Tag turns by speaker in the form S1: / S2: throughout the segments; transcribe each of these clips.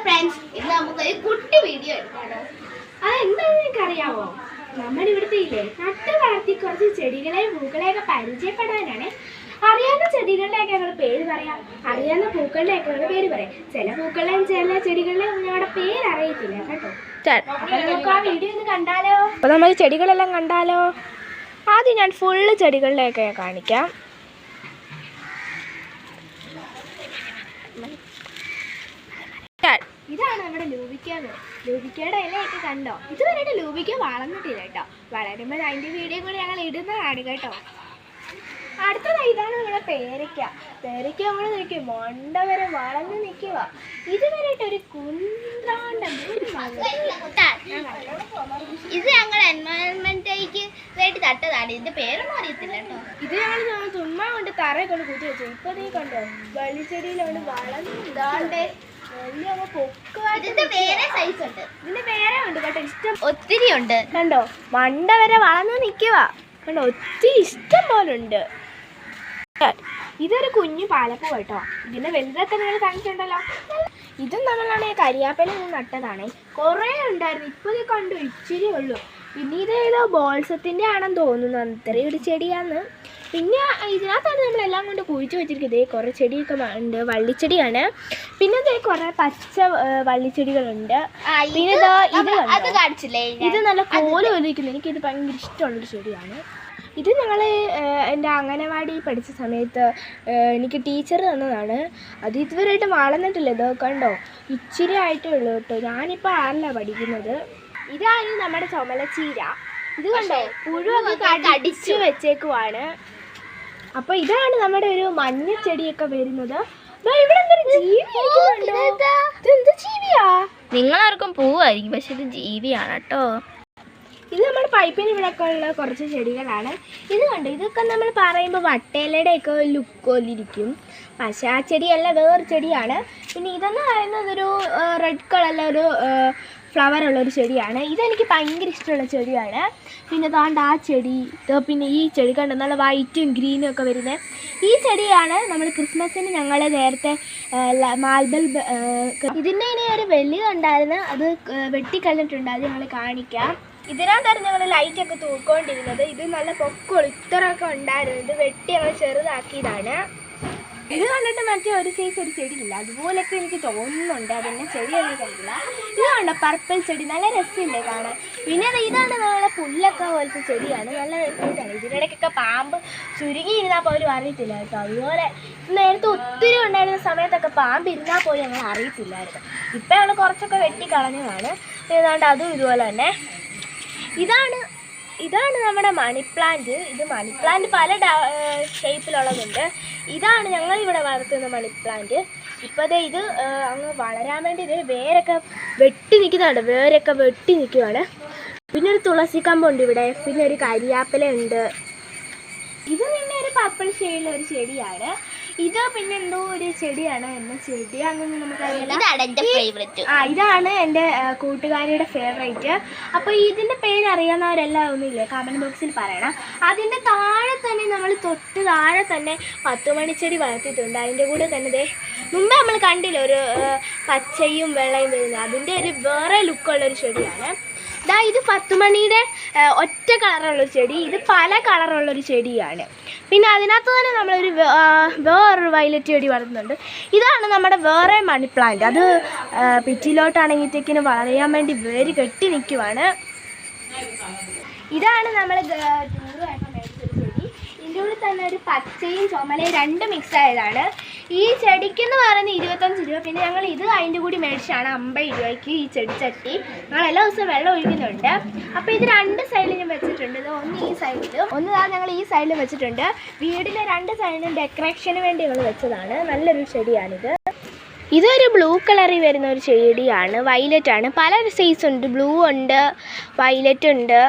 S1: Friends, ഇന്ന് നമുക്കൊരു കുട്ടി വീഡിയോ എടുക്കാനോ.
S2: അതെന്താണെന്ന് എനിക്കറിയാമോ? നമ്മുടെ ഇവിടുത്തെ ഇല്ലേ നട്ട് വളർത്തി കുറച്ച് ചെടികളെയും പൂക്കളെയൊക്കെ പരിചയപ്പെടാനാണ്. അറിയാവുന്ന ചെടികളുടെയൊക്കെ ഞങ്ങൾ പേര് പറയാം, അറിയാവുന്ന പൂക്കളുടെയൊക്കെ ഞങ്ങൾ പേര് പറയാം. ചില പൂക്കളുടെയും ചില ചെടികളുടെയും ഞങ്ങളുടെ പേര് അറിയത്തില്ല കേട്ടോ. അപ്പൊ നമുക്ക് ആ വീഡിയോ ഒന്ന് കണ്ടാലോ? അപ്പൊ നമുക്ക് ചെടികളെല്ലാം കണ്ടാലോ? ആദ്യം ഞാൻ ഫുള്ള് ചെടികളുടെയൊക്കെ കാണിക്കാം. ഇതാണ് നമ്മുടെ ലൂബിക്കയുടെ ഇലയൊക്കെ കണ്ടോ? ഇതുവരെയായിട്ട് ലൂബിക്ക വളർന്നിട്ടില്ല കേട്ടോ. വളരുമ്പോൾ അതിൻ്റെ വീഡിയോ കൂടി ഞങ്ങൾ ഇടുന്നതാണ് കേട്ടോ. അടുത്തത് ഇതാണ് നമ്മുടെ പേരയ്ക്ക നമ്മൾ നിൽക്കും മണ്ട വരെ വളർന്ന് നിൽക്കുക. ഇതുവരെയായിട്ട് ഒരു കുന്ത്രാണ്ട
S1: ഇത് ഞങ്ങൾ എൻവയൺമെന്റിലേക്ക് വേണ്ടി തട്ടതാണ്. ഇതിന്റെ പേരൊന്നും അറിയത്തില്ല കേട്ടോ.
S2: ഇത് ഞങ്ങൾ ചുമ്മാ കൊണ്ട് തറയെ കൊണ്ട് കുത്തി വെച്ചു. ഇപ്പൊ നീ കണ്ടോ വള്ളിച്ചെടിയിലോണ്ട് വളർന്ന് ഇതാണ്ടേ
S1: ഇതിന്റെ വേറെ സൈസ് ഉണ്ട്,
S2: ഇതിന്റെ വേറെ ഉണ്ട് കേട്ടോ. ഇഷ്ടം
S1: ഒത്തിരി ഉണ്ട്
S2: കണ്ടോ. മണ്ട വരെ വളർന്ന് നിൽക്കുക കണ്ടോ. ഒത്തിരി ഇഷ്ടം പോലെ ഉണ്ട്. ഇതൊരു കുഞ്ഞു പാലപ്പൂ കേട്ടോ. ഇതിന്റെ വലുതൊക്കെ നിങ്ങൾ കണ്ടിട്ടുണ്ടല്ലോ. ഇതും നമ്മളാണ് കരിയാപ്പല നട്ടതാണ്. കുറേ ഉണ്ടായിരുന്നു, ഇപ്പൊ ഇത് കണ്ടു ഇച്ചിരി ഉള്ളൂ. പിന്നെ ഇത് ഏതോ ബോൾസത്തിന്റെ ആണെന്ന് തോന്നുന്നു. അത്രയും ഒരു ചെടിയാന്ന്. പിന്നെ ഇതിനകത്താണ് നമ്മളെല്ലാം കൊണ്ട് കുഴിച്ചു വെച്ചിരിക്കുന്നത്. കുറേ ചെടിയൊക്കെ ഉണ്ട്, വള്ളിച്ചെടിയാണ്. പിന്നെ ഇതേ കുറേ പച്ച വള്ളിച്ചെടികളുണ്ട്. പിന്നെ
S1: ഇത് കാണിച്ചില്ലേ,
S2: ഇത് നല്ല കോല് ഒലിക്കുന്നു. എനിക്കിത് ഭയങ്കര ഇഷ്ടമുള്ളൊരു ചെടിയാണ്. ഇത് ഞങ്ങൾ എൻ്റെ അംഗനവാടി പഠിച്ച സമയത്ത് എനിക്ക് ടീച്ചർ തന്നതാണ്. അത് ഇതുവരെയായിട്ട് വളർന്നിട്ടില്ല. ഇത് കണ്ടോ ഇച്ചിരി ആയിട്ടേ ഉള്ളൂ കേട്ടോ. ഞാനിപ്പോൾ 6ലാണ് പഠിക്കുന്നത്. ഇതാണ് നമ്മുടെ ചുമലച്ചീര. ഇത് കണ്ടോ പുഴുവൊക്കെ അടിച്ച് വെച്ചേക്കുവാണ്. അപ്പോൾ ഇതാണ് നമ്മുടെ ഒരു മഞ്ഞ ചെടിയൊക്കെ വരുന്നത്. ഇവിടെ എന്തൊരു ജീവി ഇതെന്ത് ജീവിയാ?
S1: നിങ്ങളാർക്കും പൂവായിരിക്കും, പക്ഷെ ഇത് ജീവിയാണ് കേട്ടോ.
S2: ഇത് നമ്മുടെ പൈപ്പിന് ഇവിടെയൊക്കെ ഉള്ള കുറച്ച് ചെടികളാണ്. ഇത് കണ്ടോ, ഇതൊക്കെ നമ്മൾ പറയുമ്പോൾ വട്ടയിലയുടെയൊക്കെ ലുക്കോലിരിക്കും. പക്ഷേ ആ ചെടിയല്ല, വേറൊരു ചെടിയാണ്. പിന്നെ ഇതെന്ന് പറയുന്നത് ഒരു റെഡ് കളറിലൊരു ഫ്ലവർ ഉള്ളൊരു ചെടിയാണ്. ഇതെനിക്ക് ഭയങ്കര ഇഷ്ടമുള്ള ചെടിയാണ്. പിന്നെ താണ്ട് ആ ചെടി, പിന്നെ ഈ ചെടി കണ്ടോ നല്ല വൈറ്റും ഗ്രീനും ഒക്കെ വരുന്നത്. ഈ ചെടിയാണ് നമ്മൾ ക്രിസ്മസിന് ഞങ്ങൾ നേരത്തെ മാൽബൽബ് ഇതിൻ്റെ ഇനി ഒരു വലിയതുണ്ടായിരുന്നു, അത് വെട്ടിക്കളഞ്ഞിട്ടുണ്ട്. അത് ഞങ്ങൾ കാണിക്കാം. ഇതിനകത്തായിരുന്നു ഞങ്ങൾ ലൈറ്റൊക്കെ തൂക്കൊണ്ടിരുന്നത്. ഇത് നല്ല പൊക്കോളൂ ഇത്രയൊക്കെ ഉണ്ടായിരുന്നു. ഇത് വെട്ടി ഞങ്ങൾ ചെറുതാക്കിയതാണ്. ഇത് കണ്ടിട്ട് മറ്റേ ഒരു സൈസ് ഒരു ചെടിയില്ല, അതുപോലൊക്കെ എനിക്ക് തോന്നുന്നുണ്ട്. അതെന്നെ ചെടിയൊന്നും കണ്ടില്ല. ഇത് കണ്ടോ പർപ്പിൾ ചെടി, നല്ല രസമില്ലേ കാണാൻ. പിന്നെ ഇതാണ് നമ്മളെ പുല്ലൊക്കെ പോലത്തെ ചെടിയാണ്, നല്ല രസമായിട്ടാണ്. ഇതിനിടയ്ക്കൊക്കെ പാമ്പ് ചുരുങ്ങിയിരുന്നാൽ പോലും അറിയത്തില്ല കേട്ടോ. അതുപോലെ നേരത്തെ ഒത്തിരി ഉണ്ടായിരുന്ന സമയത്തൊക്കെ പാമ്പ് ഇരുന്നാൽ പോലും ഞങ്ങൾ അറിയത്തില്ലായിരുന്നു. ഇപ്പം ഞങ്ങൾ കുറച്ചൊക്കെ വെട്ടിക്കളഞ്ഞതാണ്. ഏതാണ്ട് അതും ഇതുപോലെ തന്നെ. ഇതാണ് നമ്മുടെ മണി പ്ലാന്റ്. ഇത് മണി പ്ലാന്റ് പല ഷേപ്പിലുള്ളതുണ്ട്. ഇതാണ് ഞങ്ങളിവിടെ വളർത്തുന്ന മണി പ്ലാന്റ്. ഇപ്പോൾ ഇത് അങ്ങ് വളരാൻ വേണ്ടി ഇത് വേരൊക്കെ വെട്ടി നിൽക്കുന്നുണ്ട്. വേരൊക്കെ വെട്ടി നിൽക്കുകയാണ്. പിന്നെ ഒരു തുളസി കമ്പുണ്ട് ഇവിടെ. പിന്നെ ഒരു കരിയാപ്പല ഉണ്ട്. ഇത് പിന്നെ ഒരു പർപ്പിൾ ഷെയ്ഡിലെ ഒരു ചെടിയാണ്. ഇത് പിന്നെ എന്തോ ഒരു ചെടിയാണ്. എന്ന ചെടിയാണെന്ന് നമുക്കറിയില്ല. ഇതാണ് എൻ്റെ കൂട്ടുകാരിയുടെ ഫേവറേറ്റ്. അപ്പോൾ ഇതിൻ്റെ പേര് അറിയാവുന്നവരെല്ലാം ഒന്നുമില്ലേ കമൻറ്റ് ബോക്സിൽ പറയണം. അതിൻ്റെ താഴെ തന്നെ നമ്മൾ തൊട്ട് താഴെ തന്നെ 10 മണിച്ചെടി വളർത്തിയിട്ടുണ്ട്. അതിൻ്റെ കൂടെ തന്നെ മുമ്പേ നമ്മൾ കണ്ടില്ല ഒരു പച്ചയും വെള്ളയും വരുന്നത്. അതിൻ്റെ ഒരു വേറെ ലുക്കുള്ളൊരു ചെടിയാണ്. ഇത് 10 മണിയുടെ ഒറ്റ കളറുള്ളൊരു ചെടി. ഇത് പല കളറുള്ളൊരു ചെടിയാണ്. പിന്നെ അതിനകത്ത് തന്നെ നമ്മളൊരു വേറൊരു വയലറ്റ് ചെടി വളർത്തുന്നുണ്ട്. ഇതാണ് നമ്മുടെ വേറെ മണി പ്ലാന്റ്. അത് പിറ്റിലോട്ടാണെങ്കിലത്തേക്കിന് വളരാൻ വേണ്ടി വേര് കെട്ടി നിൽക്കുവാണ്. ഇതാണ് നമ്മൾ ടൂറുമായിട്ട് മേടിച്ചൊരു ചെടി. ഇതിൻ്റെ കൂടെ തന്നെ ഒരു പച്ചയും ചുമലയും 2 മിക്സ് ആയതാണ്. ഈ ചെടിക്കെന്ന് പറയുന്നത് 25 രൂപ. പിന്നെ ഞങ്ങൾ ഇത് അതിൻ്റെ കൂടി മേടിച്ചാണ് 50 രൂപയ്ക്ക് ഈ ചെടി ചട്ടി. ഞങ്ങൾ എല്ലാ ദിവസവും വെള്ളം ഒഴിക്കുന്നുണ്ട്. അപ്പോൾ ഇത് 2 സൈഡിലും വെച്ചിട്ടുണ്ട്. ഇത് ഒന്ന് ഈ സൈഡിലും ഒന്ന് ഞങ്ങൾ ഈ സൈഡിലും വെച്ചിട്ടുണ്ട്. വീടിൻ്റെ 2 സൈഡിലും ഡെക്കറേഷന് വേണ്ടി ഞങ്ങൾ വെച്ചതാണ്. നല്ലൊരു ചെടിയാണിത്. ഇതൊരു ബ്ലൂ കളറിൽ വരുന്ന ഒരു ചെടിയാണ്. വയലറ്റ് ആണ്. പല സൈസ് ഉണ്ട്. ബ്ലൂ ഉണ്ട്, വയലറ്റ് ഉണ്ട്.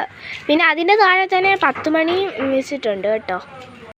S2: പിന്നെ അതിൻ്റെ താഴെ തന്നെ 10 മണി വെച്ചിട്ടുണ്ട് കേട്ടോ.